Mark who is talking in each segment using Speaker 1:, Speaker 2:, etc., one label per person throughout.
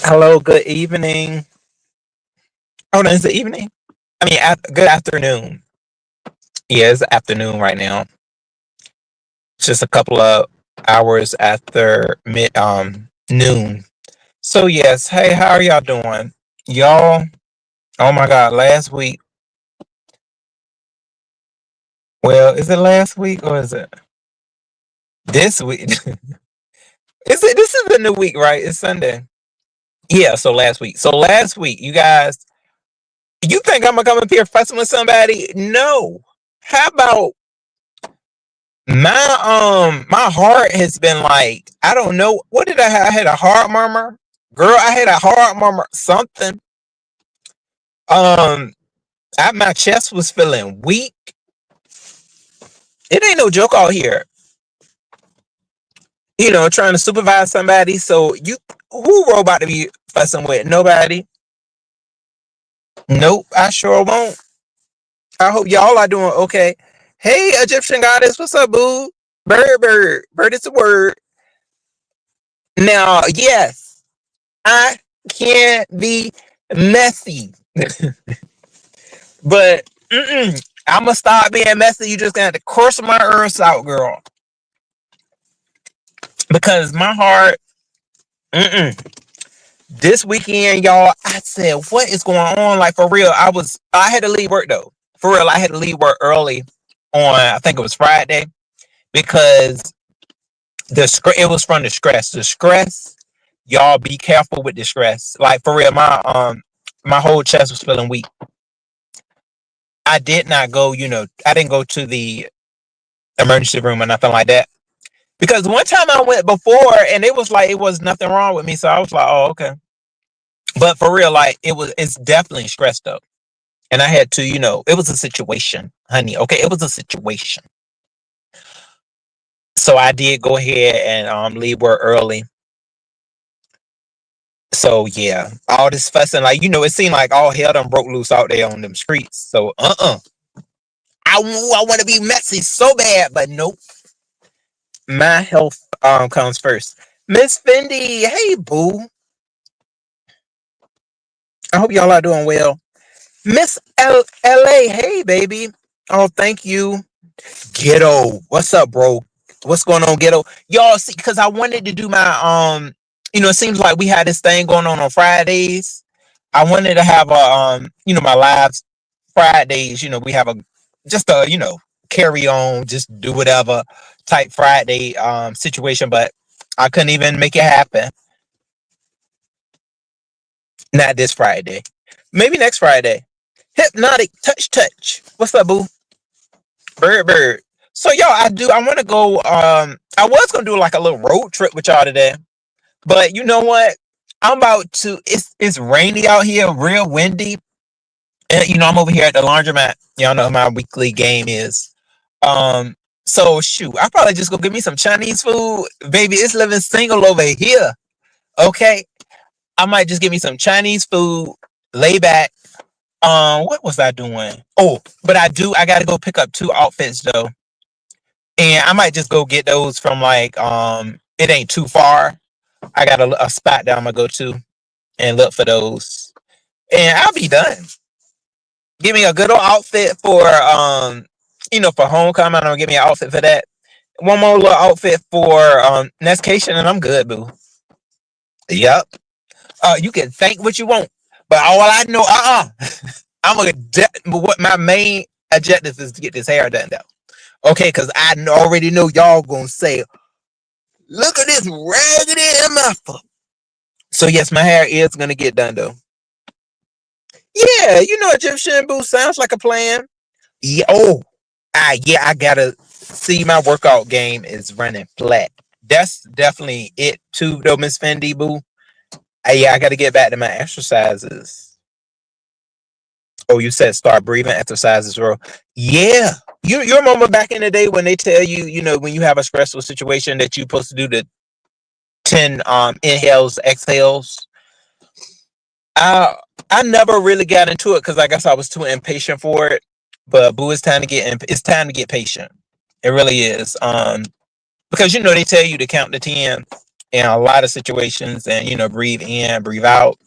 Speaker 1: Hello, good evening. Oh, no, is it evening? I mean, good afternoon. Yeah, it's afternoon right now. It's just a couple of hours after mid noon. So yes, hey, how are y'all doing? Y'all, oh my God, last week. Well, is it last week or is it this week? Is it? This is the new week, right? It's Sunday. Yeah, so last week. So last week, you guys, you think I'm gonna come up here fussing with somebody? No. How about my heart has been like, I don't know. What did I have? I had a heart murmur. Girl, I had a heart murmur, something. Um my chest was feeling weak. It ain't no joke out here. Trying to supervise somebody. So who robot to be fussing with? Nobody. Nope, I sure won't. I hope y'all are doing okay. Hey, Egyptian goddess, what's up, boo? Bird is the word. Now, yes, I can be messy, but I'm gonna stop being messy. You just gonna have to curse my earth out, girl, because my heart. This weekend, y'all, I said, what is going on? Like for real, I had to leave work though. For real, I had to leave work early on. I think it was Friday because it was from the stress. The stress, y'all, be careful with the stress. Like for real, my whole chest was feeling weak. I did not go, I didn't go to the emergency room or nothing like that. Because one time I went before and it was like it was nothing wrong with me. So I was like, oh, okay. But for real, like it's definitely stressed up. And I had to, it was a situation, honey. Okay, it was a situation. So I did go ahead and leave work early. So yeah, all this fussing, like it seemed like all hell done broke loose out there on them streets. So I want to be messy so bad, but nope. My health comes first. Miss Fendi, hey boo. I hope y'all are doing well. Miss LA, hey baby. Oh, thank you. Ghetto, what's up, bro? What's going on, Ghetto? Y'all see, because I wanted to do my it seems like we had this thing going on Fridays. I wanted to have a my lives Fridays. We have a just a carry on, just do whatever type Friday situation, but I couldn't even make it happen. Not this Friday. Maybe next Friday. Hypnotic touch. What's up, boo? Bird. So y'all, I want to go. I was gonna do like a little road trip with y'all today, but you know what? I'm about to. It's rainy out here, real windy, and I'm over here at the laundromat. Y'all know my weekly game is. So shoot, I probably just go get me some Chinese food, baby. It's living single over here. Okay, I might just get me some Chinese food, lay back. What was I doing? Oh, but I gotta go pick up 2 outfits though. And I might just go get those from like it ain't too far. I got a spot that I'm gonna go to and look for those. And I'll be done. Give me a good old outfit for for homecoming. I'm gonna give me an outfit for that. One more little outfit for Nescation and I'm good, boo. Yep. You can think what you want. But all I know, I'm what my main objective is to get this hair done though. Okay, because I already know y'all gonna say, look at this raggedy MF. So yes, my hair is gonna get done though. Yeah, Egyptian boo sounds like a plan. Yeah. Oh, yeah. I gotta see my workout game is running flat. That's definitely it too, though, Miss Fendi boo. Yeah, I gotta get back to my exercises. Oh, you said start breathing exercises, bro. Yeah. You remember back in the day when they tell you, when you have a stressful situation that you're supposed to do the 10 inhales, exhales. I never really got into it because I guess I was too impatient for it. But boo, it's time to get patient. It really is. Because they tell you to count to 10 in a lot of situations, and breathe in, breathe out.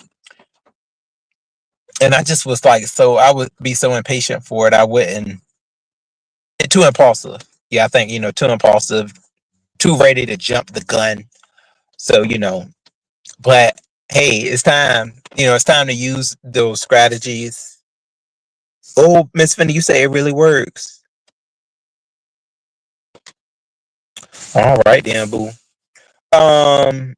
Speaker 1: And I just was like, so I would be so impatient for it. I wouldn't. Too impulsive. Yeah, I think too impulsive, too ready to jump the gun. So but hey, it's time. It's time to use those strategies. Oh, Miss Findy, you say it really works. All right, then, boo. Um,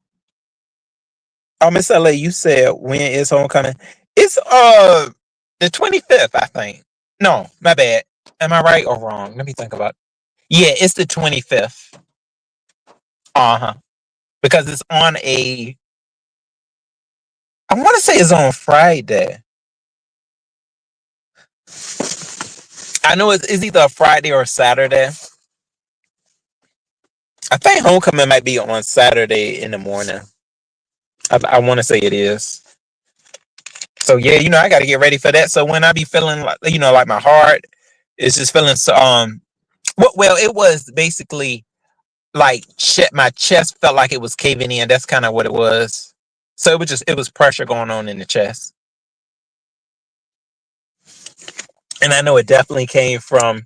Speaker 1: oh, Miss LA, you said when is homecoming? It's the 25th, I think. No, my bad. Am I right or wrong? Let me think about it. Yeah, it's the 25th. Uh-huh. Because it's on I want to say it's on Friday. I know it's either a Friday or a Saturday. I think homecoming might be on Saturday in the morning. I want to say it is. So yeah, I got to get ready for that. So when I be feeling like like my heart is just feeling so well, it was basically like my chest felt like it was caving in. That's kind of what it was. So it was pressure going on in the chest, and I know it definitely came from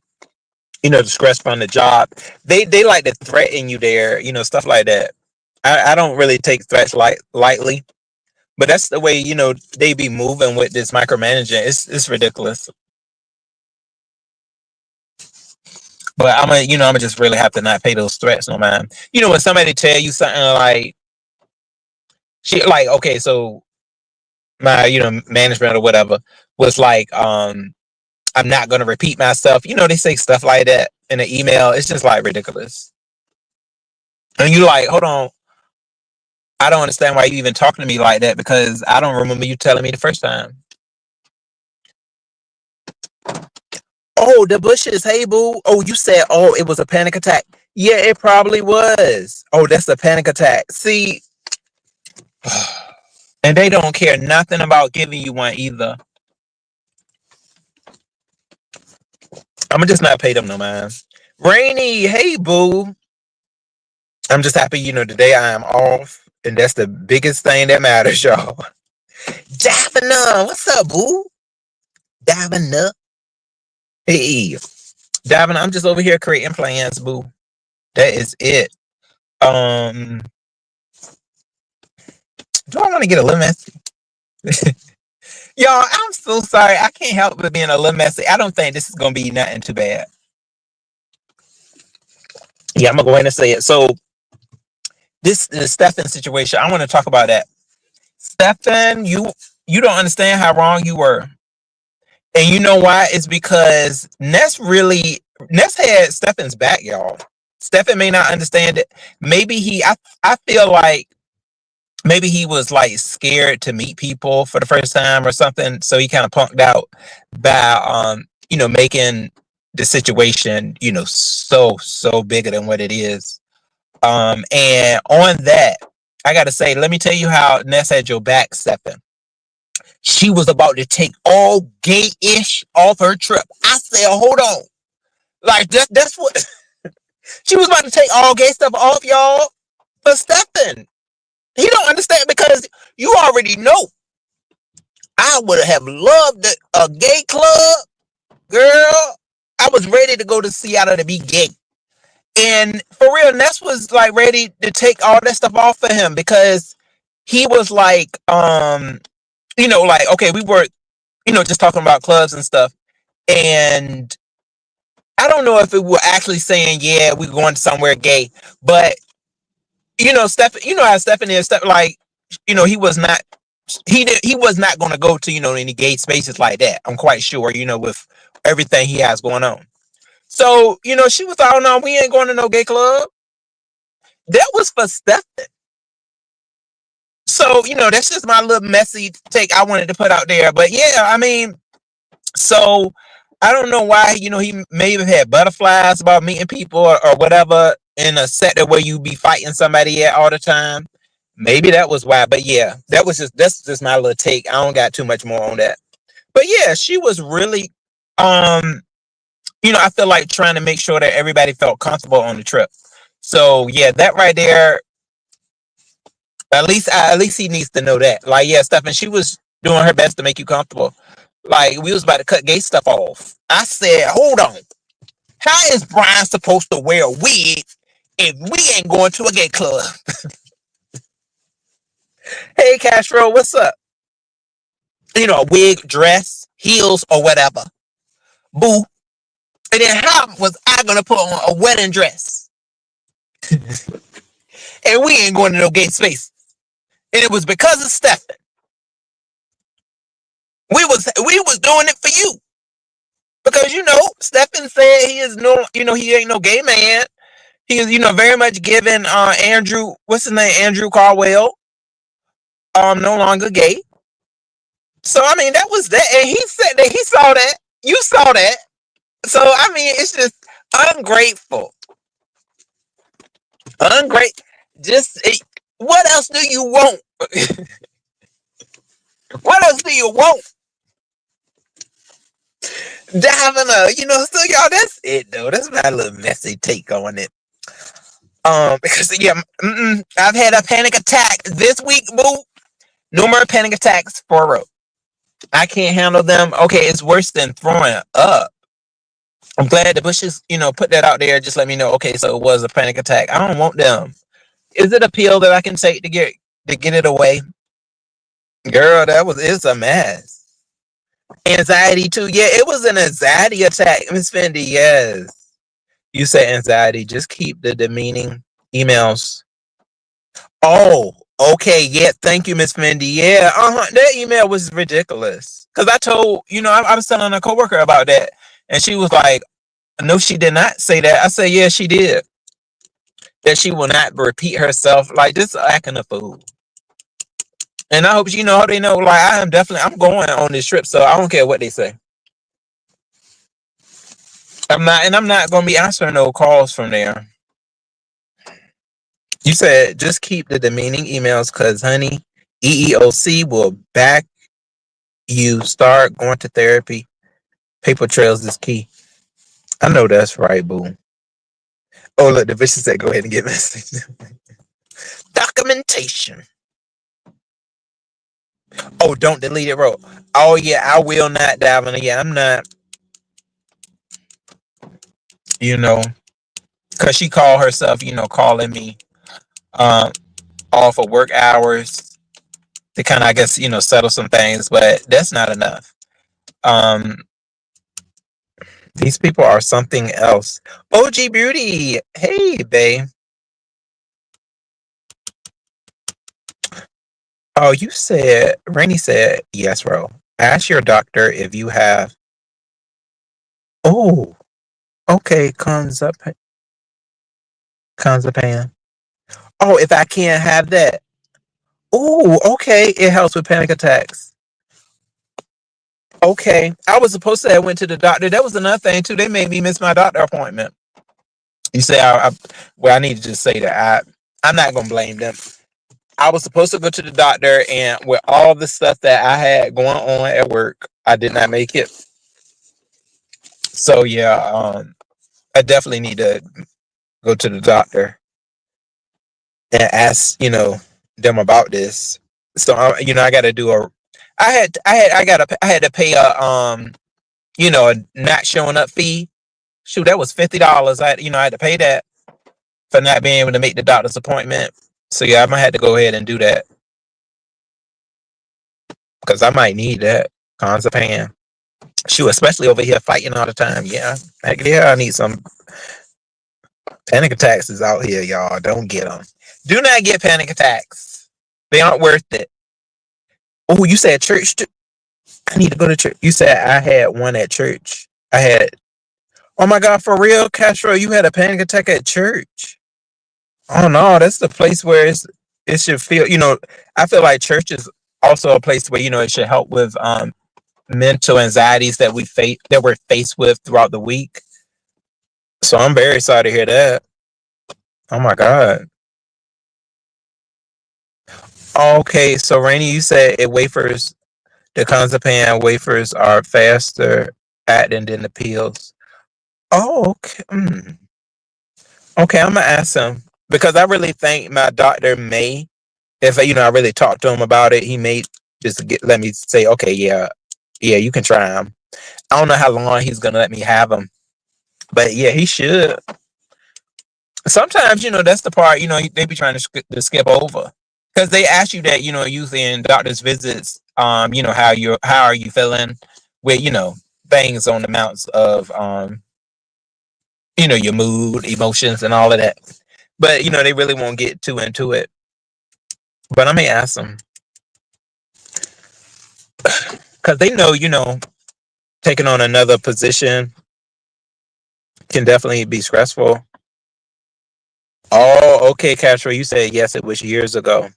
Speaker 1: the stress from the job. They like to threaten you there, stuff like that. I don't really take threats lightly, but that's the way they be moving with this micromanaging. It's ridiculous. But I'm gonna just really have to not pay those threats no mind. When somebody tell you something like okay, so my management or whatever was like, I'm not gonna repeat myself. They say stuff like that in an email. It's just like ridiculous. And you like, hold on, I don't understand why you even talking to me like that because I don't remember you telling me the first time. Oh, the bushes. Hey, boo. Oh, you said, oh, it was a panic attack. Yeah, it probably was. Oh, that's a panic attack. See, and they don't care nothing about giving you one either. I'm gonna just not pay them no mind. Rainy, hey, boo. I'm just happy, today I am off, and that's the biggest thing that matters, y'all. Davina, what's up, boo? Davina. Hey, Davina, I'm just over here creating plans, boo. That is it. Um, do I want to get a little messy? Y'all, I'm so sorry. I can't help but being a little messy. I don't think this is gonna be nothing too bad. Yeah, I'm gonna go ahead and say it. So this is Stephan situation. I want to talk about that. Stephan, you don't understand how wrong you were. And you know why? It's because Ness had Stephan's back, y'all. Stephan may not understand it. Maybe I feel like maybe he was like scared to meet people for the first time or something. So he kind of punked out by making the situation, so bigger than what it is. And on that, I gotta say, let me tell you how Ness had your back, Stephan. She was about to take all gay-ish off her trip. I said, hold on. Like that's what she was about to take all gay stuff off, y'all. But Stephan, he don't understand because you already know. I would have loved a gay club, girl. I was ready to go to Seattle to be gay. And for real, Ness was like ready to take all that stuff off for him because he was like, like, okay, we were, just talking about clubs and stuff. And I don't know if it were actually saying, yeah, we're going somewhere gay, but Stephan, how Stephan is, like, he was not, he was not going to go to, any gay spaces like that. I'm quite sure, with everything he has going on. So, she was like, oh no, we ain't going to no gay club. That was for Stephan. So, that's just my little messy take I wanted to put out there. But yeah, I mean, so I don't know why, he may have had butterflies about meeting people or whatever in a sector where you be fighting somebody at all the time. Maybe that was why. But yeah, that's just my little take. I don't got too much more on that. But yeah, she was really I feel like trying to make sure that everybody felt comfortable on the trip. So yeah, that right there, At least he needs to know that. Like, yeah, Stephan, she was doing her best to make you comfortable. Like, we was about to cut gay stuff off. I said, hold on. How is Brian supposed to wear a wig if we ain't going to a gay club? Hey, Castro, what's up? You know, a wig, dress, heels, or whatever. Boo. And then how was I gonna put on a wedding dress? And we ain't going to no gay space. And it was because of Stephan. We was doing it for you. Because Stephan said he is no, he ain't no gay man. He is, very much giving Andrew, what's his name? Andrew Carwell, no longer gay. So I mean that was that. And he said that he saw that. You saw that. So I mean it's just ungrateful. Ungrateful. Just what else do you want? What else do you want? Diving so y'all, that's it though. That's my little messy take on it. Because yeah, I've had a panic attack this week, boo. No more panic attacks for real. I can't handle them. Okay, it's worse than throwing up. I'm glad the Bushes, put that out there. Just let me know. Okay, so it was a panic attack. I don't want them. Is it a pill that I can take to get it away? Girl, it's a mess. Anxiety too. Yeah, it was an anxiety attack, Miss Fendi. Yes. You said anxiety. Just keep the demeaning emails. Oh, okay. Yeah, thank you, Miss Fendi. Yeah, that email was ridiculous. Because I told, I was telling a coworker about that. And she was like, no, she did not say that. I said, yeah, she did. That she will not repeat herself. Like, just acting a fool. And I hope they know, like, I'm going on this trip, so I don't care what they say. I'm not going to be answering no calls from there. You said just keep the demeaning emails because, honey, EEOC will back you. Start going to therapy. Paper trails is key. I know that's right, boo. Oh, look, the bitch said go ahead and get message. Documentation. Oh, don't delete it, bro. Oh, yeah, I will not dive in. Yeah, I'm not. Because she called herself, calling me off of work hours to kind of, I guess, settle some things, but that's not enough. These people are something else. OG Beauty, hey, babe. Oh, Rainey said, yes, bro. Ask your doctor if you have. Oh, okay, Conzapam. Oh, if I can't have that. Oh, okay, it helps with panic attacks. Okay, I was supposed to have went to the doctor. That was another thing too. They made me miss my doctor appointment. You say I need to just say that I'm not gonna blame them. I was supposed to go to the doctor, and with all the stuff that I had going on at work, I did not make it. So yeah, I definitely need to go to the doctor and ask them about this. So I got to do I had to pay a not showing up fee. Shoot, that was $50. I had to pay that for not being able to make the doctor's appointment. So yeah, I might have to go ahead and do that because I might need that Conzapam. Shoot, especially over here fighting all the time. Yeah, I need some panic attacks is out here, y'all. Don't get them. Do not get panic attacks. They aren't worth it. Oh, you said church too? I need to go to church. You said I had one at church. Oh my God, for real, Castro, you had a panic attack at church? Oh no, that's the place where it should feel. I feel like church is also a place where it should help with mental anxieties that we're faced with throughout the week. So I'm very sorry to hear that. Oh my God. Okay, so Rainy, you said the Conzapam wafers are faster acting than the pills. Oh, okay. Okay, I'm gonna ask him because I really think my doctor may If I really talked to him about it, he may just let me say, okay, yeah, yeah, you can try him. I don't know how long he's gonna let me have him, but yeah, he should. Sometimes that's the part they be trying to skip over because they ask you that usually in doctor's visits. How are you feeling with things on the amounts of your mood, emotions, and all of that. But they really won't get too into it. But I may ask them because they know taking on another position can definitely be stressful. Oh, okay, Castro, you said yes. It was years ago.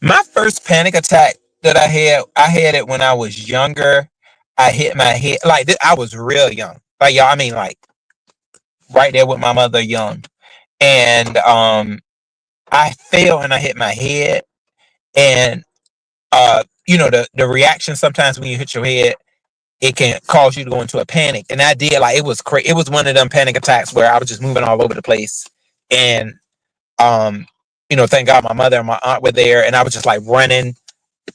Speaker 1: My first panic attack that I had it when I was younger. I hit my head like I was real young. Like y'all, I mean, like right there with my mother, young, and I fell and I hit my head, and the reaction sometimes when you hit your head, it can cause you to go into a panic. And I did, like, it was crazy. It was one of them panic attacks where I was just moving all over the place, and thank God my mother and my aunt were there, and I was just like running,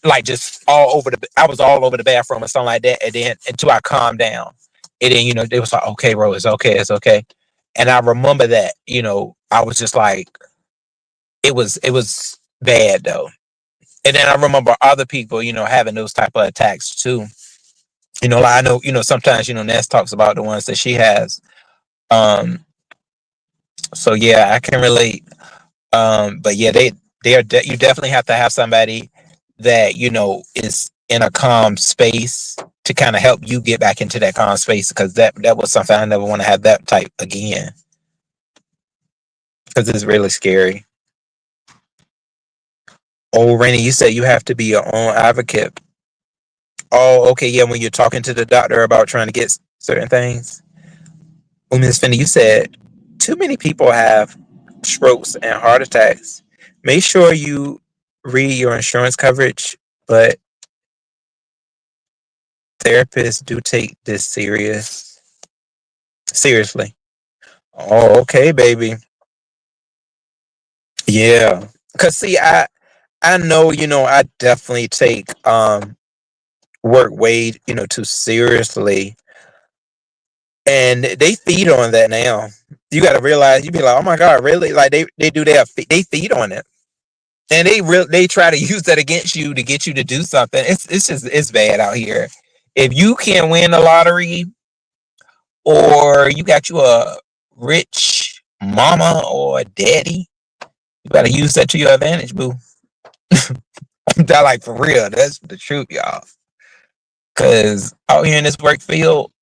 Speaker 1: like just all over I was all over the bathroom or something like that, and then until I calmed down, and then they was like, okay, bro, it's okay, it's okay. And I remember that I was just like, it was bad though. And then I remember other people having those type of attacks too. Like I know sometimes Ness talks about the ones that she has. um so yeah, I can relate. But yeah, you definitely have to have somebody that is in a calm space to kind of help you get back into that calm space, because that was something I never want to have that type again, because it's really scary. Oh, Rainy, you said you have to be your own advocate. Oh, okay, yeah, when you're talking to the doctor about trying to get certain things. Well, Miss Finney, you said too many people have strokes and heart attacks. Make sure you read your insurance coverage, but therapists do take this seriously. Oh, okay, baby. Yeah. Cause see, I know, I definitely take work way, too seriously. And they feed on that now. You gotta realize, you be like, oh my God, really? Like they do they feed on it. And they try to use that against you to get you to do something. It's bad out here. If you can win the lottery, or you got you a rich mama or daddy, you gotta use that to your advantage, boo. That, like, for real. That's the truth, y'all. Cause out here in this work field,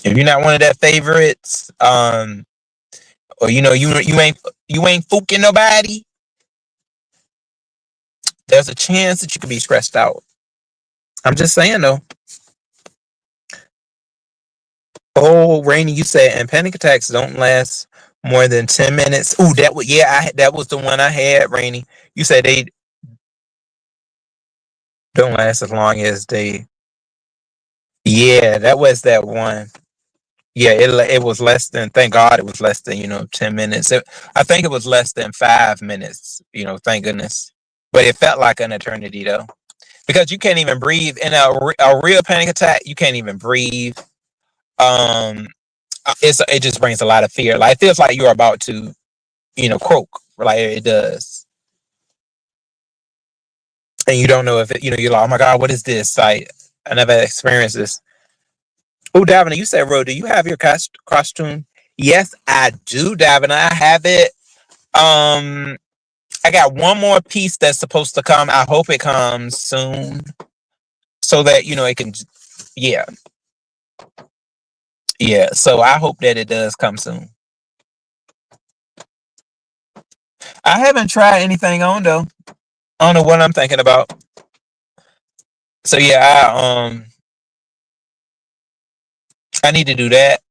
Speaker 1: if you're not one of their favorites, or you ain't fooking nobody, there's a chance that you could be stressed out. I'm just saying though. Oh, Rainy, you said, and panic attacks don't last more than 10 minutes. Ooh, that was the one I had, Rainy. You said they don't last as long as they. Yeah, that was that one. Yeah, it was less than. Thank God, it was less than 10 minutes. I think it was less than 5 minutes. Thank goodness. But it felt like an eternity though, because you can't even breathe in a real panic attack. You can't even breathe. Um, it just brings a lot of fear. Like, it feels like you're about to croak. Like, it does, and you don't know if you're like, oh my God, what is this? Like, I never experienced this. Oh, Davina, you said, Ro, do you have your costume? Yes, I do, Davina. I have it. Um, I got one more piece that's supposed to come. I hope it comes soon, so that it can. Yeah, yeah. So I hope that it does come soon. I haven't tried anything on though. I don't know what I'm thinking about. So yeah, I need to do that.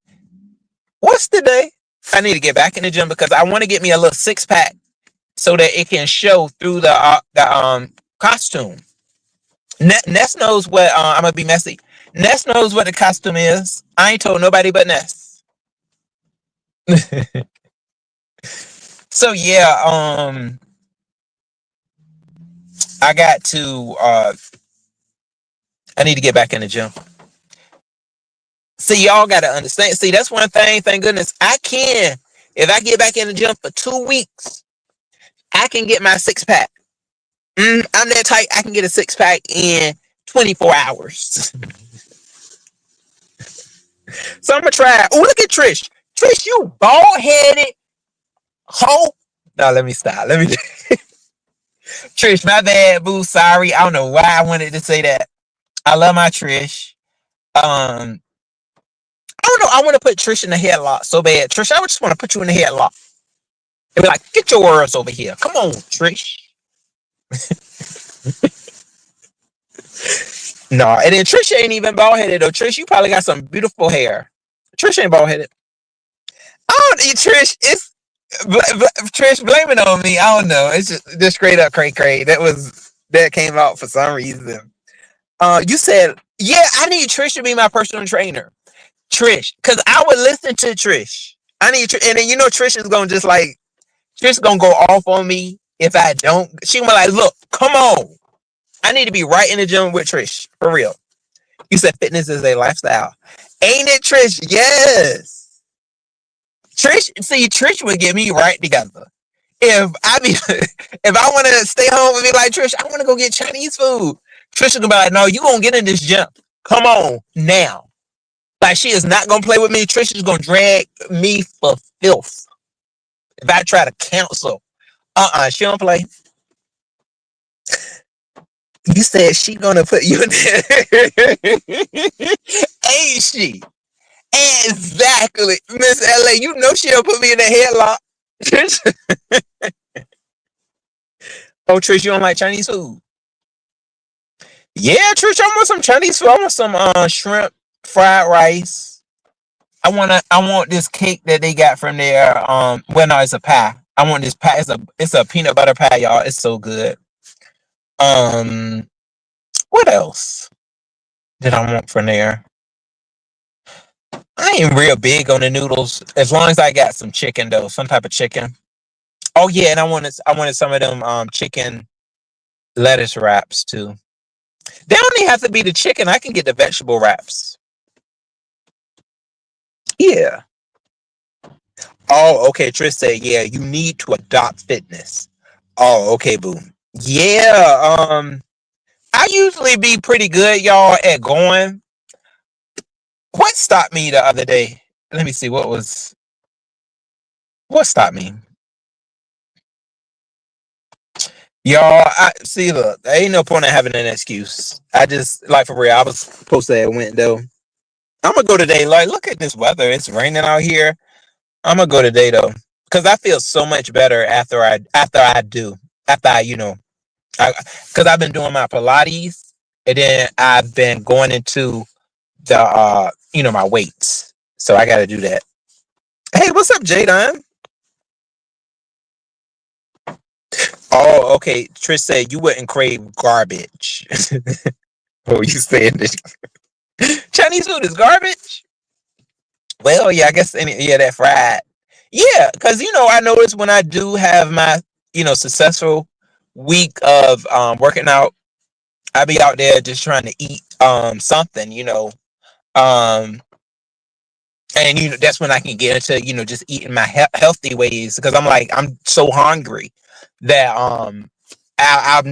Speaker 1: What's the day? I need to get back in the gym because I want to get me a little 6-pack so that it can show through the costume. Ness knows what I'm gonna be messy. Ness knows what the costume is. I ain't told nobody but Ness. So yeah, I got to I need to get back in the gym. See, y'all gotta understand. See, that's one thing, thank goodness. I can, if I get back in the gym for 2 weeks, I can get my six pack. I'm that tight, I can get a six pack in 24 hours. So I'm gonna try. Oh, look at Trish. Trish, you bald headed hoe. No, let me stop. Let me Trish, my bad, boo. Sorry. I don't know why I wanted to say that. I love my Trish. I don't know. I want to put Trish in the headlock so bad. Trish, I just want to put you in the headlock. And be like, get your words over here. Come on, Trish. No, and then Trish ain't even bald headed though. Trish, you probably got some beautiful hair. Trish ain't bald headed. I don't Trish, it's Trish, blame it on me. I don't know. It's just straight up cray cray. That came out for some reason. You said, yeah, I need Trish to be my personal trainer. Trish, because I would listen to Trish. I need, and then Trish is gonna just like Trish gonna go off on me if I don't. She gonna be like, look, come on. I need to be right in the gym with Trish for real. You said fitness is a lifestyle, ain't it, Trish? Yes. Trish, see, Trish would get me right together. If I be, if I want to stay home and be like Trish, I want to go get Chinese food. Trish gonna be like, no, you gonna get in this gym. Come on now. Like she is not gonna play with me. Trish is gonna drag me for filth. If I try to counsel, she don't play. You said she gonna put you in there, ain't she? Exactly, Miss LA. You know she'll put me in a headlock. Oh, Trish, you don't like Chinese food? Yeah, Trish, I want some Chinese food. I want some shrimp fried rice. I want this cake that they got from there. Well, no, it's a pie. I want this pie. It's a peanut butter pie, y'all. It's so good. Um, what else did I want from there? I ain't real big on the noodles. As long as I got some chicken though, some type of chicken. Oh yeah, and I wanted some of them chicken lettuce wraps too. They don't even have to be the chicken. I can get the vegetable wraps. Yeah. Oh, okay. Trish said, yeah, you need to adopt fitness. Oh, okay, boo. Yeah. I usually be pretty good, y'all, at going. What stopped me the other day? Let me see. What stopped me? Y'all, I see. Look, there ain't no point in having an excuse. I just like for real. I was supposed to have went though. I'm gonna go today. Like, look at this weather. It's raining out here. I'm gonna go today though, because I feel so much better after I because I've been doing my Pilates and then I've been going into the my weights. So I got to do that. Hey, what's up, Jadon? Oh, okay. Trish said you wouldn't crave garbage. Oh, you saying this? Chinese food is garbage? Well, yeah, I guess that fried. Yeah, because I notice when I do have my successful week of working out, I be out there just trying to eat something, um and that's when I can get into just eating my healthy ways because I'm so hungry that I'm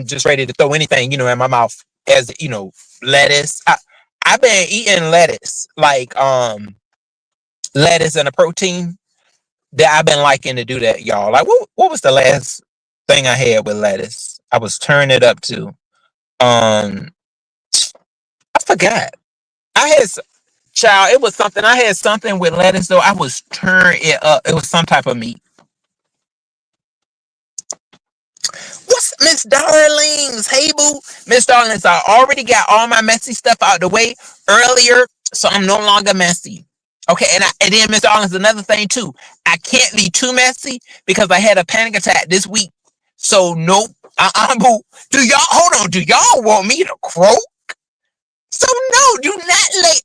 Speaker 1: just ready to throw anything in my mouth as lettuce. I've been eating lettuce like lettuce and a protein that I've been liking to do that, y'all. Like what was the last thing I had with lettuce? I was turning it up to I forgot. I had child. It was something. I had something with lettuce though. I was turning it up. It was some type of meat. What's Miss Darlings? Hey boo, Miss Darlings. I already got all my messy stuff out the way earlier, so I'm no longer messy. Okay, and then Miss Darlings, another thing too. I can't be too messy because I had a panic attack this week. So nope. Boo. Do y'all hold on? Do y'all want me to croak? So no, do not lay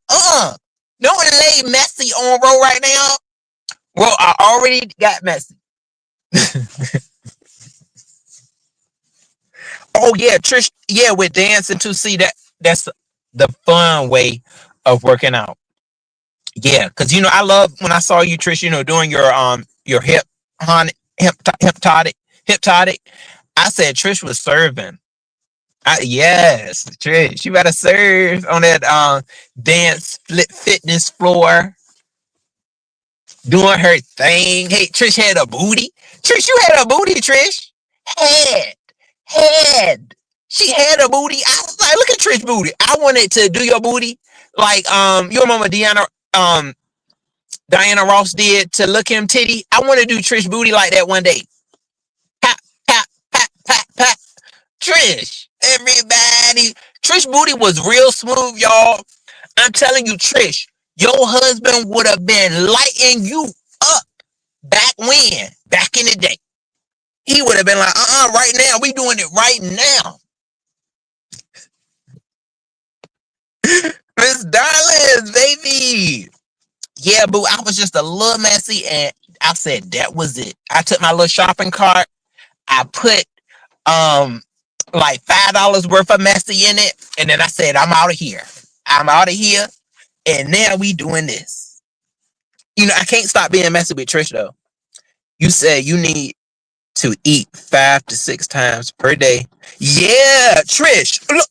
Speaker 1: don't lay messy on roll right now. Well, I already got messy. Oh yeah, Trish. Yeah, with dancing too. See that's the fun way of working out. Yeah, because I love when I saw you, Trish. Doing your hip tonic, hip tonic. I said Trish was serving. Yes, Trish, you better serve on that dance fitness floor, doing her thing. Hey, Trish had a booty. Trish, you had a booty, Trish. Had, had. She had a booty. I was like, look at Trish booty. I wanted to do your booty like your mama Diana Ross did to Look Him Titty. I want to do Trish booty like that one day. Pop, pop, pop, pop, pop. Trish, everybody. Trish booty was real smooth, y'all. I'm telling you, Trish, your husband would have been lighting you up back when, back in the day. He would have been like, right now. We doing it right now. Miss Darlings, baby. Yeah, boo, I was just a little messy and I said that was it. I took my little shopping cart. I put like $5 worth of messy in it. And then I said, I'm out of here. I'm out of here. And now we doing this. I can't stop being messy with Trish though. You said you need to eat 5 to 6 times per day. Yeah, Trish. Look,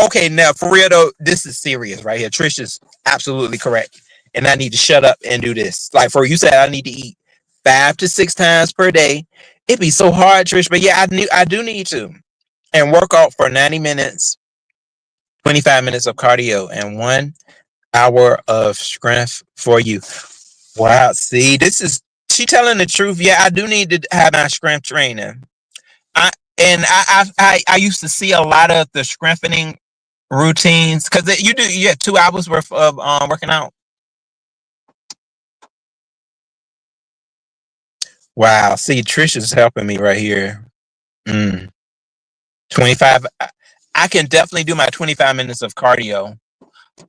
Speaker 1: okay, now for real though, this is serious right here. Trish is absolutely correct. And I need to shut up and do this. Like for you said, I need to eat 5 to 6 times per day. It'd be so hard, Trish, but yeah, I do need to. And work out for 90 minutes, 25 minutes of cardio, and 1 hour of strength for you. Wow, see, she telling the truth. Yeah, I do need to have my strength training. I used to see a lot of the strengthening routines because you have 2 hours worth of working out. Wow, see, Trish is helping me right here. 25. I can definitely do my 25 minutes of cardio.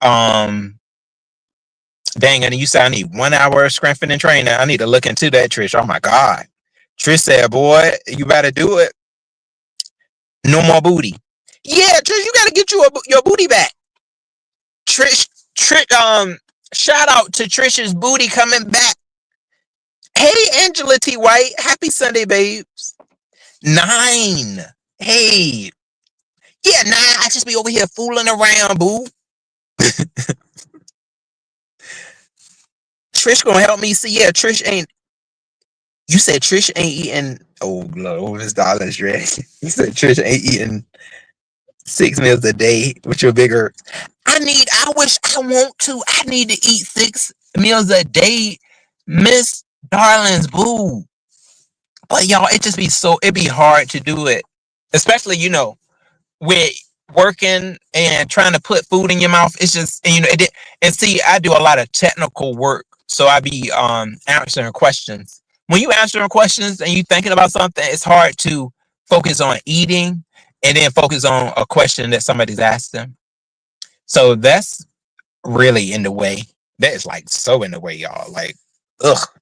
Speaker 1: Um, Dang, and you said I need 1 hour of strengthening training. I need to look into that, Trish. Oh my God. Trish said, boy, you better do it. No more booty. Yeah, Trish, you gotta get your booty back. Trish, shout out to Trish's booty coming back. Hey, Angela T. White. Happy Sunday, babes. 9. Hey. Yeah, 9. I just be over here fooling around, boo. Trish gonna help me see. Yeah, Trish ain't. You said Trish ain't eating. Oh, Lord, his dollars, Rick. You said Trish ain't eating 6 meals a day with your bigger. I wish I want to. I need to eat 6 meals a day, Miss Darling's boo. But y'all, it'd be hard to do it. Especially, with working and trying to put food in your mouth. It's just, and see, I do a lot of technical work. So I be answering questions. When you answering questions and you thinking about something, it's hard to focus on eating and then focus on a question that somebody's asking. So that's really in the way. That is like so in the way, y'all. Like,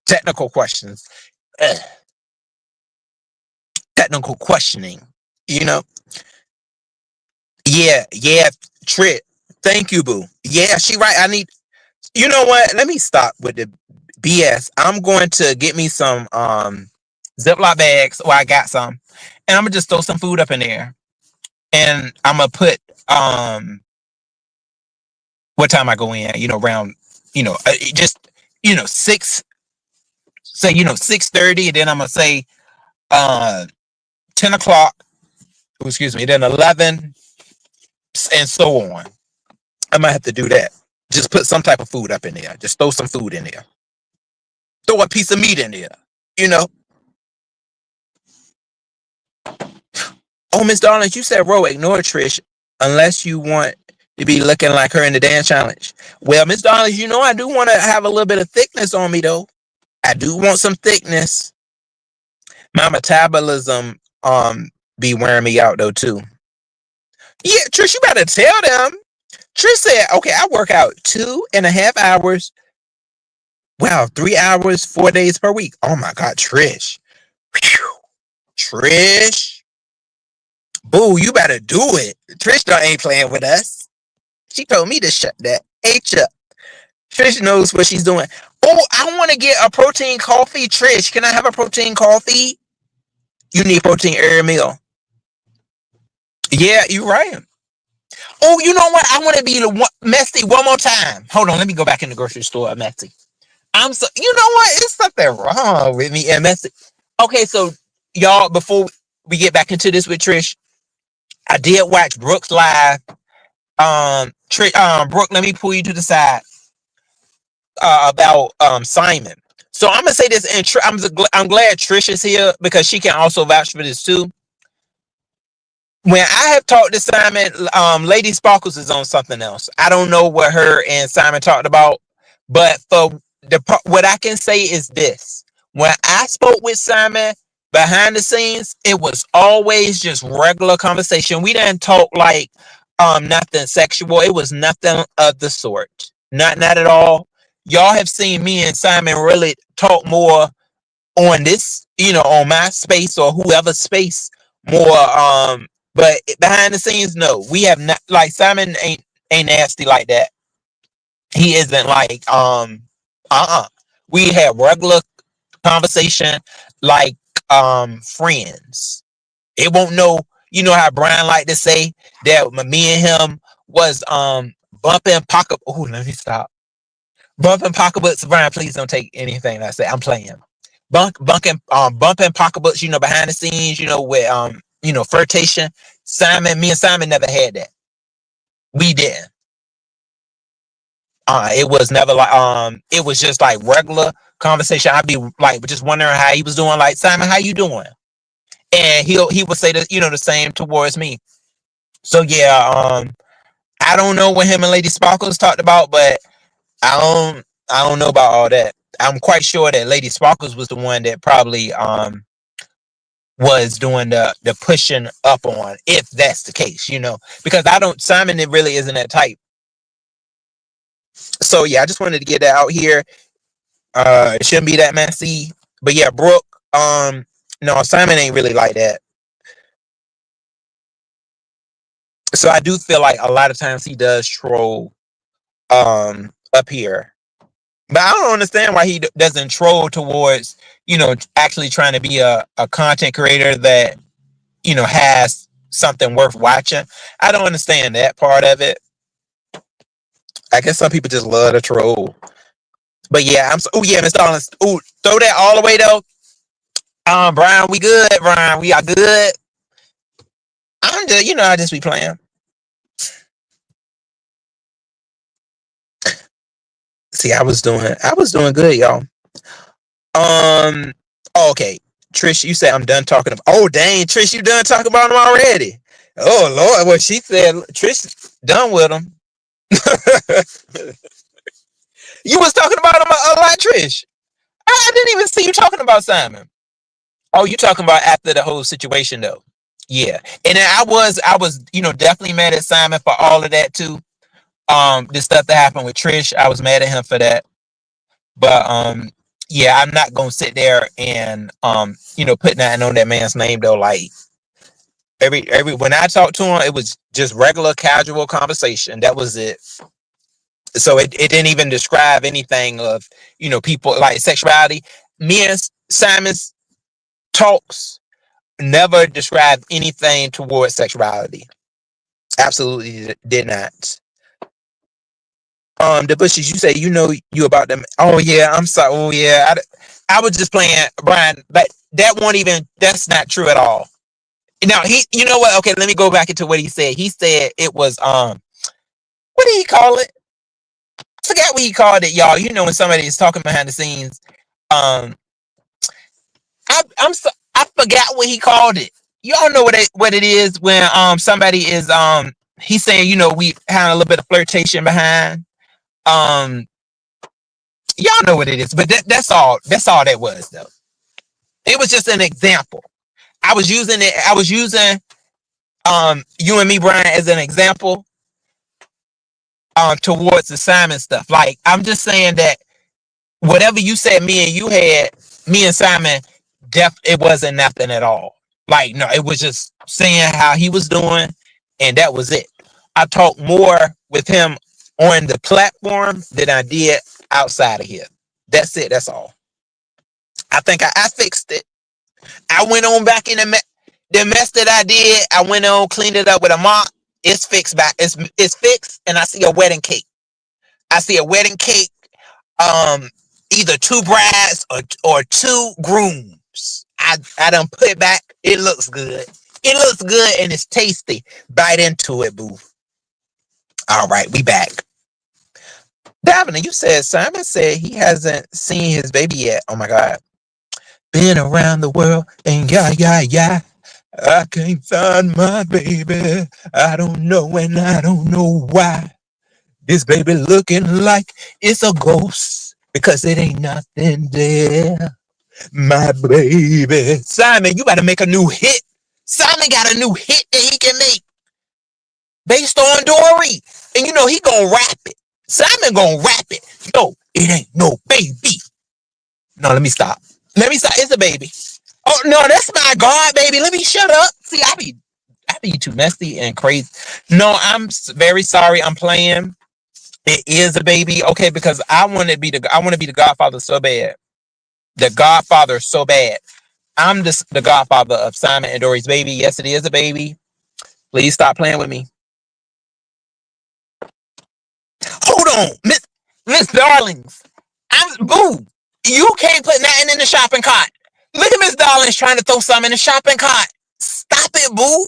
Speaker 1: technical questions. Ugh. Technical questioning, you know? Yeah, Trick. Thank you, boo. Yeah, she right. You know what? Let me stop with the BS. I'm going to get me some Ziploc bags. Well, I got some. And I'm gonna just throw some food up in there. And I'm gonna put what time I go in, around, just 6, say, 6:30, and then I'm gonna say 10 o'clock, excuse me, then 11, and so on. I might have to do that. Just put some type of food up in there. Just throw some food in there. Throw a piece of meat in there. You know. Oh, Miss Darling, you said, Ro, ignore Trish unless you want to be looking like her in the dance challenge. Well, Miss Darling, I do want to have a little bit of thickness on me, though. I do want some thickness. My metabolism be wearing me out, though, too. Yeah, Trish, you better tell them. Trish said, okay, I work out 2.5 hours. Wow, 3 hours, 4 days per week. Oh my God, Trish. Whew. Trish, boo, you better do it. Trish ain't playing with us. She told me to shut that H up. Trish knows what she's doing. Oh, I want to get a protein coffee. Trish, can I have a protein coffee? You need protein every meal. Yeah, you're right. Oh, you know what? I want to be messy one more time. Hold on, let me go back in the grocery store. Messy. I'm so. You know what? It's something wrong with me and messy. Okay, so y'all, before we get back into this with Trish, I did watch Brooks live. Brooke, let me pull you to the side about Simon. So I'm gonna say this, and I'm glad Trish is here because she can also vouch for this too. When I have talked to Simon, Lady Sparkles is on something else. I don't know what her and Simon talked about, but for what I can say is this: when I spoke with Simon behind the scenes, it was always just regular conversation. We didn't talk like nothing sexual. It was nothing of the sort. Not at all. Y'all have seen me and Simon really talk more on this, on my space or whoever's space more. But behind the scenes, no, we have not. Like Simon ain't nasty like that. He isn't like We have regular conversation like friends. It won't know. You know how Brian like to say that me and him was bumping pocket. Oh, let me stop. Bumping pocketbooks. Brian, please don't take anything I say. I'm playing. Bumping pocketbooks, behind the scenes, with flirtation. Me and Simon never had that. We didn't. It was never like it was just like regular conversation. I'd be like just wondering how he was doing, like, Simon, how you doing? And he would say the same towards me. So yeah, I don't know what him and Lady Sparkles talked about, but I don't know about all that. I'm quite sure that Lady Sparkles was the one that probably was doing the pushing up on, if that's the case, because Simon, it really isn't that type. So yeah, I just wanted to get that out here. It shouldn't be that messy. But yeah, Brooke, no, Simon ain't really like that. So I do feel like a lot of times he does troll up here. But I don't understand why he doesn't troll towards, actually trying to be a content creator that, has something worth watching. I don't understand that part of it. I guess some people just love to troll. But yeah, oh yeah, Mr. Collins. Oh, throw that all the way though. Brian, we good, Brian. We are good. I'm just, I just be playing. See, I was doing good, y'all. Okay. Trish, you said I'm done talking about. Oh, dang, Trish, you done talking about him already? Oh Lord, what she said, Trish done with him. You was talking about him a lot, Trish. I didn't even see you talking about Simon. Oh, you talking about after the whole situation though? Yeah, and then I was, definitely mad at Simon for all of that too. The stuff that happened with Trish, I was mad at him for that. But yeah, I'm not gonna sit there and put nothing on that man's name though. Like every when I talked to him, it was just regular casual conversation. That was it. So it didn't even describe anything of people like sexuality. Me and Simon's talks never described anything towards sexuality. Absolutely did not. The Bushes, you say you about them. Oh yeah, I'm sorry. Oh yeah, I was just playing, Brian. But that won't even. That's not true at all. Now you know what? Okay, let me go back into what he said. He said it was what did he call it? I forgot what he called it, y'all. When somebody is talking behind the scenes. Um, I forgot what he called it. Y'all know what it is when somebody is he's saying we had a little bit of flirtation behind. Um, y'all know what it is, but that's all. That's all that was though. It was just an example. I was using it. I was using you and me, Brian, as an example towards the Simon stuff. Like I'm just saying that whatever you said, me and Simon It wasn't nothing at all. Like, no, it was just saying how he was doing, and that was it. I talked more with him on the platform than I did outside of here. That's it. That's all. I think I fixed it. I went on back in the mess that I did. I went on, cleaned it up with a mop. It's fixed back. It's fixed, and I see a wedding cake. I see a wedding cake. Either two brides or two grooms. I done put it back. It looks good. It looks good and it's tasty. Bite into it, boo. All right, we back. Davina, you said Simon said he hasn't seen his baby yet. Oh my God. Been around the world and yeah. I can't find my baby. I don't know and I don't know why. This baby looking like it's a ghost because it ain't nothing there. My baby. Simon, you better make a new hit. Simon got a new hit that he can make based on Dory. And you know he gonna rap it. Simon gonna rap it. Yo, it ain't no baby. No, let me stop. It's a baby. Oh no, that's my God, baby. Let me shut up. See, I be too messy and crazy. No, I'm very sorry. I'm playing. It is a baby, okay? Because I want to be the Godfather so bad. The Godfather so bad. I'm the Godfather of Simon and Dory's baby. Yes, it is a baby. Please stop playing with me. Hold on, Miss Darlings. Boo. You can't put nothing in the shopping cart. Look at Miss Darlings trying to throw something in the shopping cart. Stop it, boo.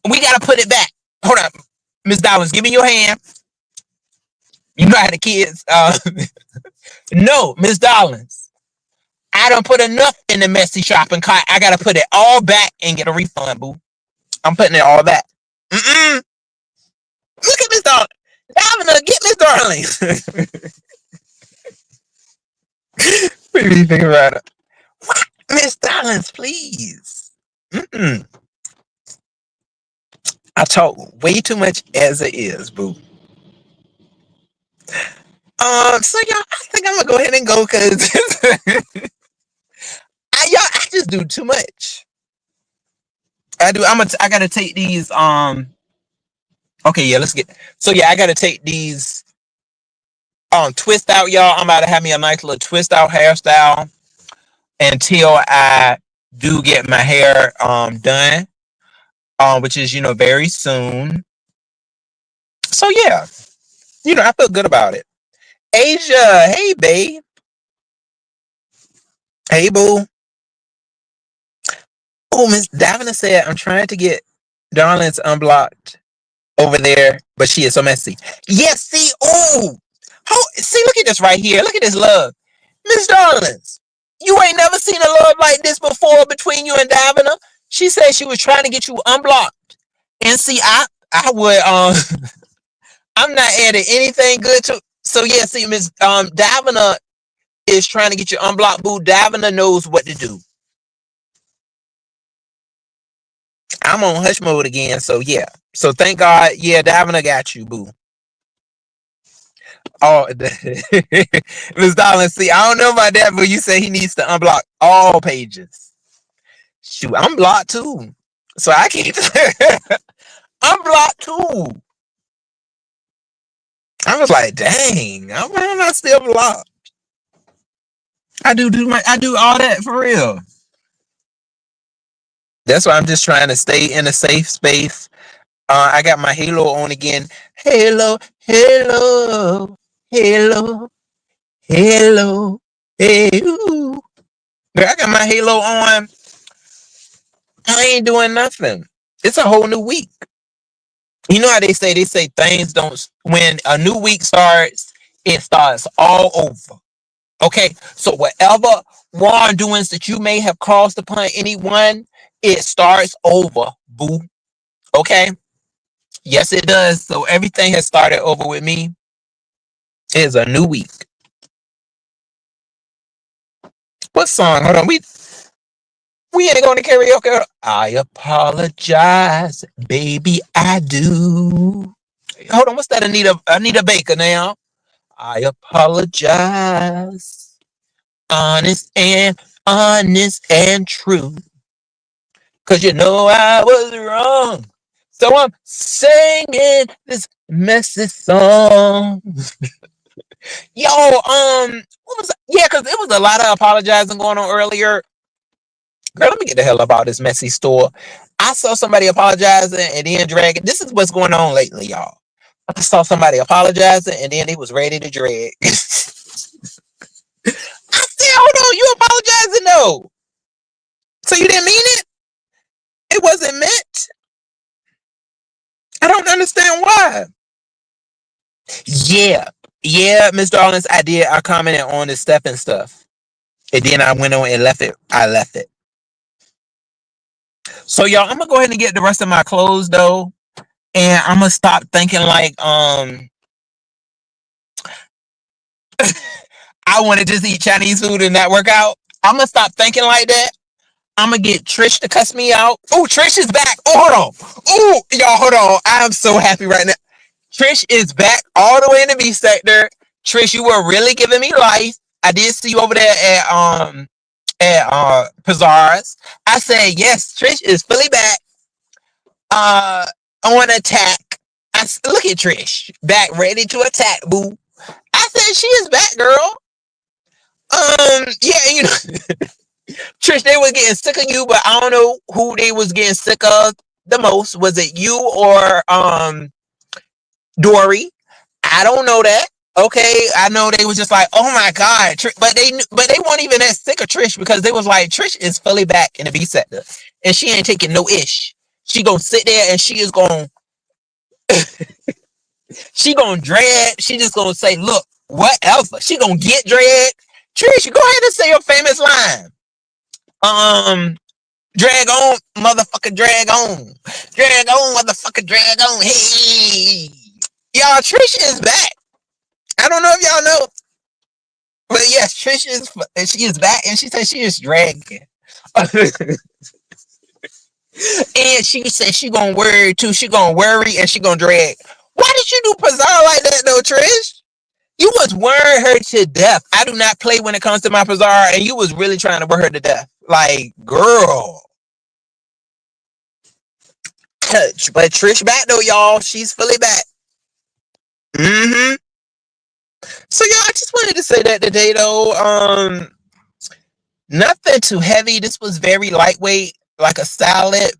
Speaker 1: We gotta put it back. Hold on, Miss Darlings, give me your hand. You know how the kids. No, Miss Darlings. I don't put enough in the messy shopping cart. I gotta put it all back and get a refund, boo. I'm putting it all back. Look at Miss Darlings. Davina, get Miss Darlings. What do you think about it? What? Miss Darlings, please. I talk way too much as it is, boo. So y'all, I think I'm gonna go ahead and go because I just do too much. I gotta take these. Okay, yeah, let's get. So yeah, I gotta take these. Twist out, y'all. I'm about to have me a nice little twist out hairstyle until I do get my hair done. Which is very soon. So yeah, I feel good about it. Asia, hey babe, hey boo. Oh, Miss Davina said I'm trying to get Darlings unblocked over there, but she is so messy. Yes, see, see, look at this right here. Look at this love, Miss Darlings. You ain't never seen a love like this before between you and Davina. She said she was trying to get you unblocked, and see, I would I'm not adding anything good to. So yeah, see, Miss Davina is trying to get you unblocked, boo. Davina knows what to do. I'm on hush mode again, so yeah. So thank God, yeah, Davina got you, boo. Oh, Miss Darling, see, I don't know about that, but you say he needs to unblock all pages. Shoot, I'm blocked too, so I can't. I'm blocked too. I was like, dang, why am I still blocked? I do all that for real. That's why I'm just trying to stay in a safe space. I got my halo on again. Halo, halo, halo, halo, hey, ooh. I got my halo on. I ain't doing nothing. It's a whole new week. You know how they say things don't, when a new week starts, it starts all over. Okay, so whatever wrongdoings that you may have caused upon anyone, it starts over, boo. Okay? Yes, it does. So everything has started over with me. It is a new week. What song? Hold on. We ain't going to karaoke. I apologize, baby, I do. Hold on, what's that? Anita Baker now. I apologize. Honest and honest and true. Cause you know I was wrong. So I'm singing this messy song. Yo, what was yeah, cause it was a lot of apologizing going on earlier. Girl, let me get the hell up out of this messy store. I saw somebody apologizing and then dragging. This is what's going on lately, y'all. I saw somebody apologizing and then they was ready to drag. I said, hold on, you apologizing though. So you didn't mean it? It wasn't meant? I don't understand why. Yeah. Yeah, Miss Darlings, I did. I commented on the Stephan stuff. And then I went on and left it. I left it. So y'all, I'm gonna go ahead and get the rest of my clothes though. And I'm gonna stop thinking like I wanna just eat Chinese food and not work out. I'm gonna stop thinking like that. I'm gonna get Trish to cuss me out. Oh, Trish is back. Oh, hold on. Oh, y'all, hold on. I am so happy right now. Trish is back all the way in the B sector. Trish, you were really giving me life. I did see you over there at Pizarro's. I said yes, Trish is fully back. On attack. Look at Trish back, ready to attack. Boo. I said she is back, girl. Yeah, you know, Trish, they were getting sick of you, but I don't know who they was getting sick of the most. Was it you or Dory? I don't know that. Okay, I know they was just like, oh my god, but they weren't even that sick of Trish because they was like, Trish is fully back in the B sector, and she ain't taking no ish. She gonna sit there and she gonna drag. She just gonna say, look, whatever. She gonna get dragged. Trish, go ahead and say your famous line. Drag on, motherfucker, drag on. Drag on, motherfucker, drag on. Hey, y'all, Trish is back. I don't know if y'all know, but yes, Trish she is back, and she said she is dragging. And she said she gonna worry too. She gonna worry and she gonna drag. Why did you do Pizarro like that though, Trish? You was worrying her to death. I do not play when it comes to my Pizarro, and you was really trying to worry her to death. Like, girl. But Trish back though, y'all. She's fully back. Mm-hmm. So yeah, I just wanted to say that today though. Nothing too heavy. This was very lightweight, like a salad.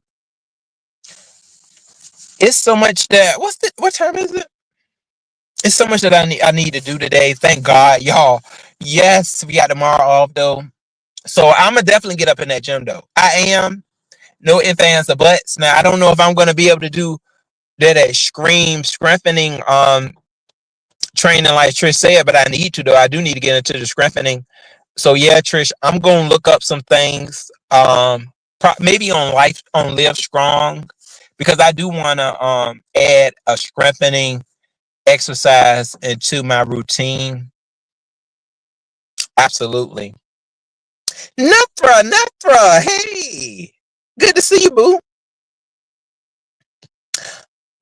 Speaker 1: It's so much that what time is it? It's so much that I need to do today. Thank God, y'all. Yes, we got tomorrow off though. So I'ma definitely get up in that gym though. I am. No ifs, ands, or buts. Now I don't know if I'm gonna be able to do that strengthening training like Trish said, but I need to though. I do need to get into the strengthening. So yeah, Trish, I'm gonna look up some things. Maybe on Live Strong, because I do wanna add a strengthening exercise into my routine. Absolutely. Nefra, hey, good to see you, boo.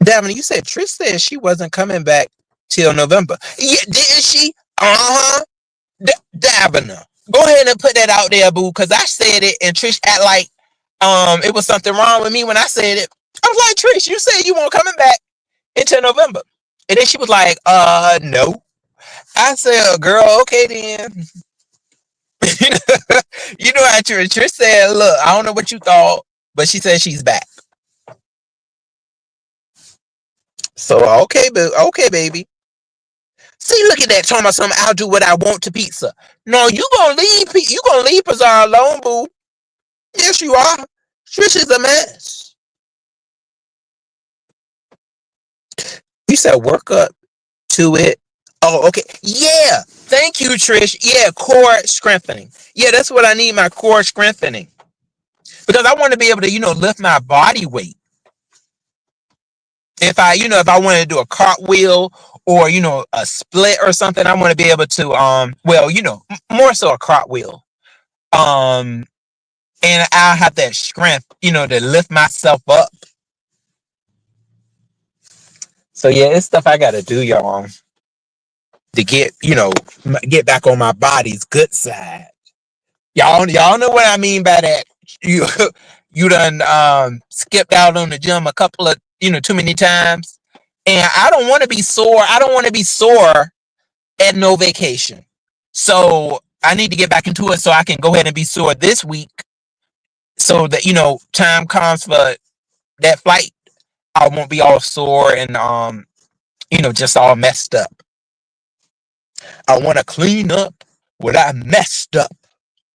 Speaker 1: Davin, you said Trish said she wasn't coming back till November. Yeah, didn't she? Uh-huh. Davina, go ahead and put that out there, boo, because I said it and Trish act like it was something wrong with me when I said it. I was like, Trish, you said you weren't coming back until November. And then she was like, no. I said, girl, okay then. You know how Trish said, look, I don't know what you thought, but she said she's back. So okay, baby. See, look at that. Talking about something. I'll do what I want to pizza. No, you gonna leave Pizarro alone, boo. Yes, you are. Trish is a mess. You said work up to it. Oh, okay. Yeah. Thank you, Trish. Yeah, core strengthening. Yeah, that's what I need, my core strengthening. Because I want to be able to, lift my body weight. If I want to do a cartwheel or, a split or something, I want to be able to, more so a cartwheel. And I'll have that strength, to lift myself up. So yeah, it's stuff I got to do, y'all, to get back on my body's good side. Y'all know what I mean by that. You you done skipped out on the gym a couple of too many times, and I don't want to be sore. I don't want to be sore at no vacation. So I need to get back into it so I can go ahead and be sore this week, so that time comes for that flight, I won't be all sore and just all messed up. I want to clean up what I messed up.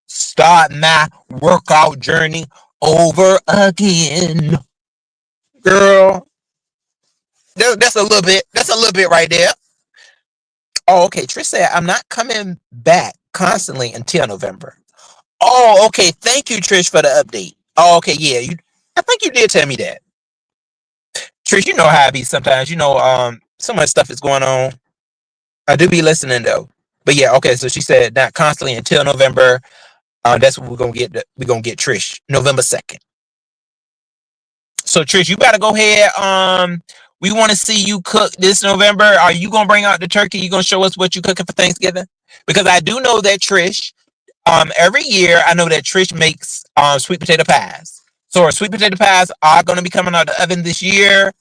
Speaker 1: Start my workout journey over again. Girl, that's a little bit. That's a little bit right there. Oh, okay. Trish said, I'm not coming back constantly until November. Oh, okay. Thank you, Trish, for the update. Oh, okay. Yeah, I think you did tell me that. Trish, you know how I be sometimes. So much stuff is going on. I do be listening though. But yeah, okay. So she said not constantly until November. That's what we're gonna get. We're gonna get Trish November 2nd. So Trish, you gotta go ahead. We want to see you cook this November. Are you gonna bring out the turkey? You gonna show us what you cooking for Thanksgiving? Because I do know that Trish, every year I know that Trish makes sweet potato pies. So our sweet potato pies are gonna be coming out of the oven this year.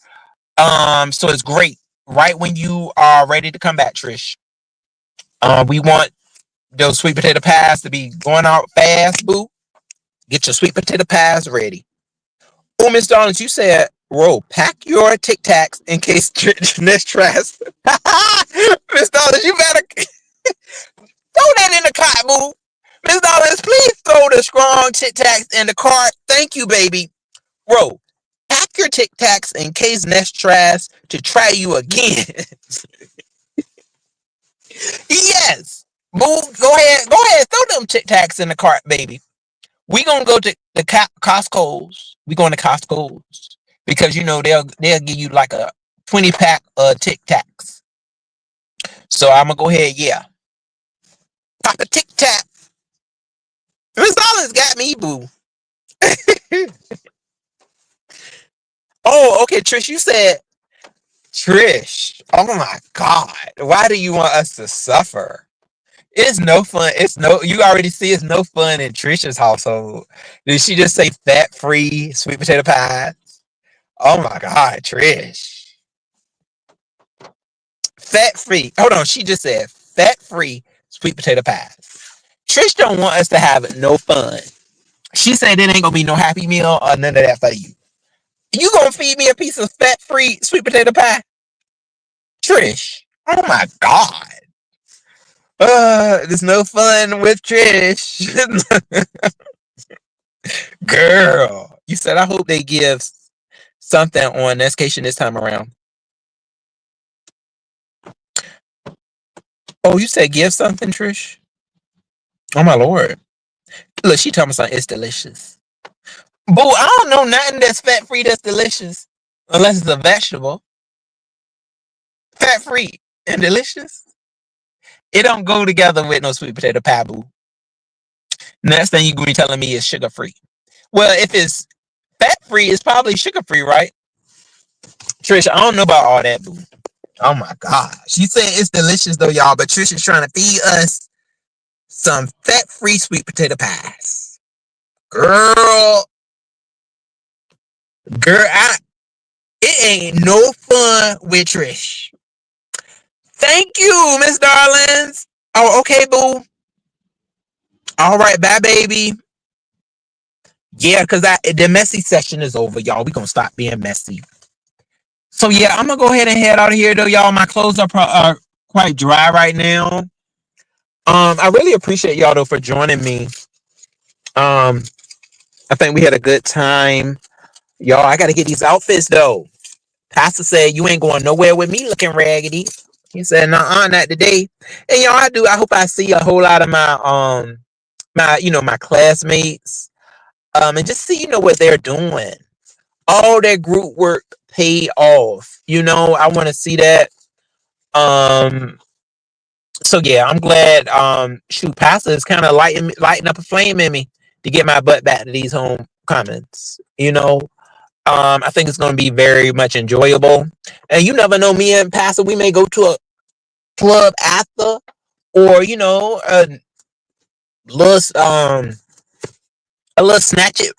Speaker 1: So it's great. Right when you are ready to come back, Trish. We want those sweet potato pies to be going out fast, boo. Get your sweet potato pies ready. Oh, Miss Darlings, you said, "Whoa, pack your Tic Tacs in case Trish tries." Miss Darlings, you better throw that in the cart, boo. Miss Darlings, please throw the strong Tic Tacs in the cart. Thank you, baby. Bro, pack your Tic Tacs in case Nest tries to try you again. Yes. Move. Go ahead. Throw them Tic Tacs in the cart, baby. We gonna go to the Costco's. We going to Costco's because they'll give you like a 20-pack of Tic Tacs. So I'm gonna go ahead. Yeah, pop a Tic Tac. Miss Dollars got me, boo. Oh, okay, Trish. You said Trish. Oh my God. Why do you want us to suffer? It's no fun. You already see it's no fun in Trisha's household. Did she just say fat free sweet potato pie? Oh my God, Trish. Fat free. Hold on. She just said fat free sweet potato pies. Trish don't want us to have no fun. She said it ain't gonna be no happy meal or none of that for you. You gonna feed me a piece of fat free sweet potato pie? Trish. Oh my God. There's no fun with Trish. Girl. You said I hope they give something on Nestcation this time around. Oh, you said give something, Trish? Oh my Lord. Look, she told me something. It's delicious. Boo, I don't know nothing that's fat free that's delicious. Unless it's a vegetable. Fat free and delicious. It don't go together with no sweet potato pie, boo. Next thing you gonna be telling me is sugar free. Well, if it's fat free, it's probably sugar free, right? Trish, I don't know about all that, boo. Oh my God. She said it's delicious though, y'all, but Trish is trying to feed us some fat free sweet potato pies. Girl, it ain't no fun with Trish. Thank you, Miss Darlings. Oh, okay, boo. All right, bye, baby. Yeah, because the messy session is over, y'all. We gonna stop being messy. So yeah, I'm gonna go ahead and head out of here, though, y'all. My clothes are quite dry right now. I really appreciate y'all though for joining me. I think we had a good time, y'all. I gotta get these outfits though. Pastor said you ain't going nowhere with me looking raggedy. He said, "Nah, not today." And y'all, I hope I see a whole lot of my classmates. And just see what they're doing. All that group work paid off. I want to see that. So yeah, I'm glad. Shoot, Pastor is kind of lighting up a flame in me to get my butt back to these homecomings. I think it's going to be very much enjoyable. And you never know, me and Pastor, we may go to a club after, or little a little snatch it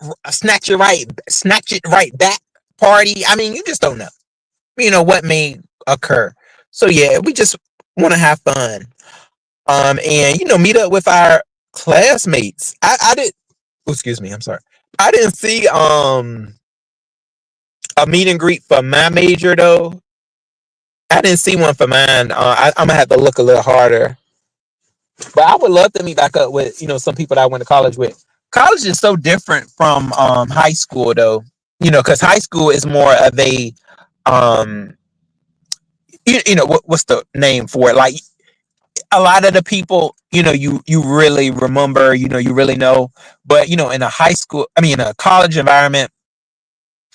Speaker 1: right back party. I mean, you just don't know, what may occur. So yeah, we just want to have fun. And meet up with our classmates. I did. Oh, excuse me. I'm sorry. I didn't see a meet and greet for my major though. I didn't see one for mine. I'm gonna have to look a little harder. But I would love to meet back up with some people that I went to college with. College is so different from high school though. Because high school is more of a um what's the name for it? Like a lot of the people, you really remember, you really know. But in a high school, I mean, in a college environment,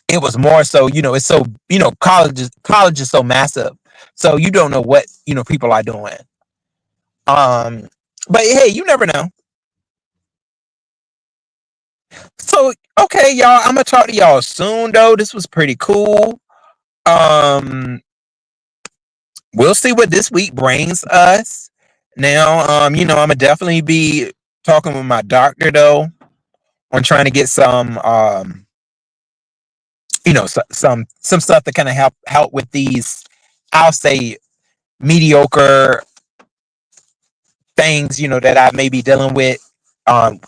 Speaker 1: it was more so, it's so, college is so massive, so you don't know what people are doing. Um, but hey, you never know. So okay, y'all, I'm gonna talk to y'all soon. Though this was pretty cool. Um, we'll see what this week brings us. Now, I'm gonna definitely be talking with my doctor though on trying to get some, some stuff to kind of help with these, I'll say, mediocre things, that I may be dealing with,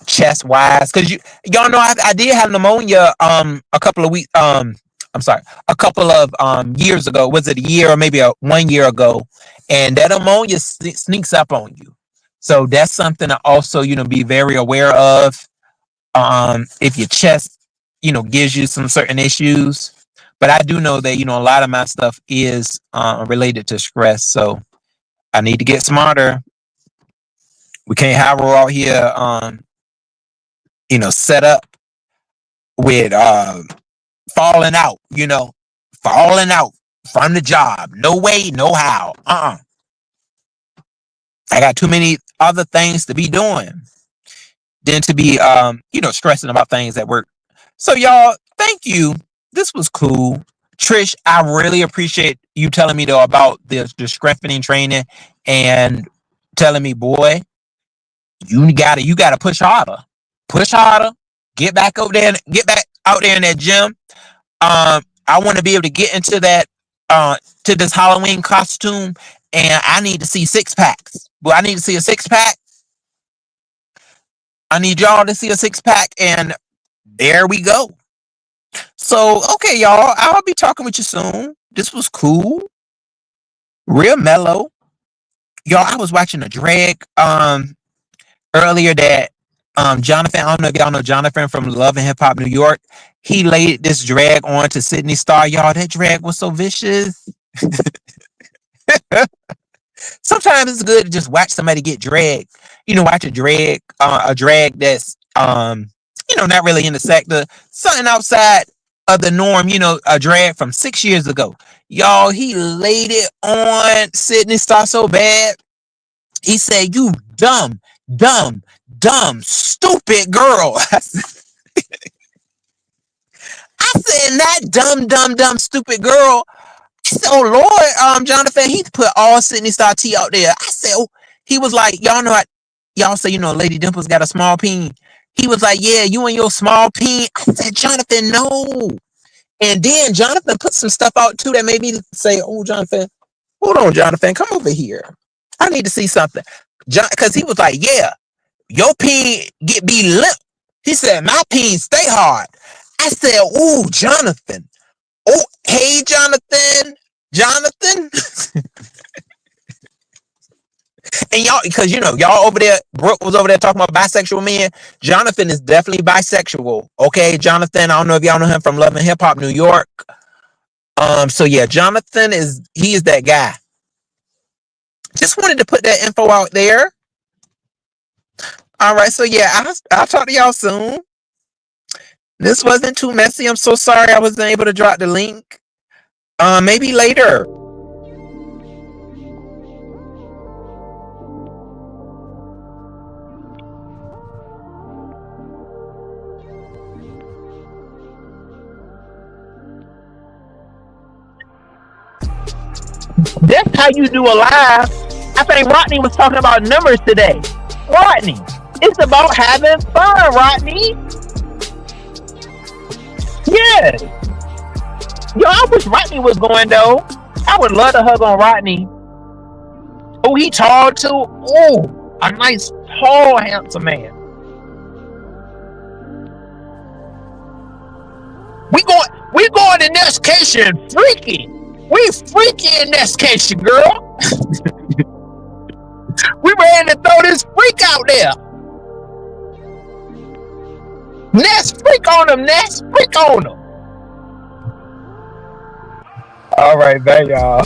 Speaker 1: chest wise, because y'all know I did have pneumonia, a couple of weeks, I'm sorry, a couple of years ago. Was it a year or maybe 1 year ago? And that pneumonia sneaks up on you. So that's something to also, be very aware of. If your chest, gives you some certain issues. But I do know that, a lot of my stuff is related to stress. So I need to get smarter. We can't have her out here, set up with falling out, falling out from the job. No way, no how. I got too many other things to be doing than to be, stressing about things at work. So y'all, thank you. This was cool. Trish, I really appreciate you telling me though about the strengthening training and telling me, boy, you gotta push harder, get back out there in that gym. I want to be able to get into that, to this Halloween costume, and I need to see six packs. Well, I need to see a six pack. I need y'all to see a six pack, and there we go. So, okay, y'all, I'll be talking with you soon. This was cool, real mellow. Y'all, I was watching a drag earlier that Jonathan, I don't know if y'all know Jonathan from Love and Hip Hop New York. He laid this drag on to Sydney Star. Y'all, that drag was so vicious. Sometimes it's good to just watch somebody get dragged. Watch a drag that's not really in the sector, something outside of the norm. A drag from 6 years ago. Y'all, he laid it on Sydney Star so bad. He said, "You dumb, dumb, dumb, stupid girl." I said, "Not dumb, dumb, dumb, stupid girl." I said, "Oh Lord, Jonathan, he put all Sydney Star tea out there." I said, oh, he was like, y'all know, y'all say, Lady Dimples got a small peen. He was like, yeah, you and your small peen. I said, Jonathan, no. And then Jonathan put some stuff out too that made me say, oh, Jonathan, hold on, Jonathan, come over here. I need to see something. Because he was like, yeah, your peen be limp. He said, my peen stay hard. I said, ooh, Jonathan. Oh, hey, Jonathan. And y'all, because y'all over there, Brooke was over there talking about bisexual men. Jonathan is definitely bisexual. Okay, Jonathan, I don't know if y'all know him from Love and Hip Hop New York. So yeah, Jonathan is that guy. Just wanted to put that info out there. All right, so yeah, I'll talk to y'all soon. This wasn't too messy. I'm so sorry I wasn't able to drop the link. Maybe later. That's how you do a live. I think Rodney was talking about numbers today. Rodney, It's about having fun, Rodney. Yeah. Yo, I wish Rodney was going though. I would love to hug on Rodney. Oh, he tall too. Oh, a nice, tall, handsome man. We going to Nescation freaky. We freaky in Nescation, girl. We ready to throw this freak out there. Nest freak on them, Nest freak on them. All right, bye, y'all.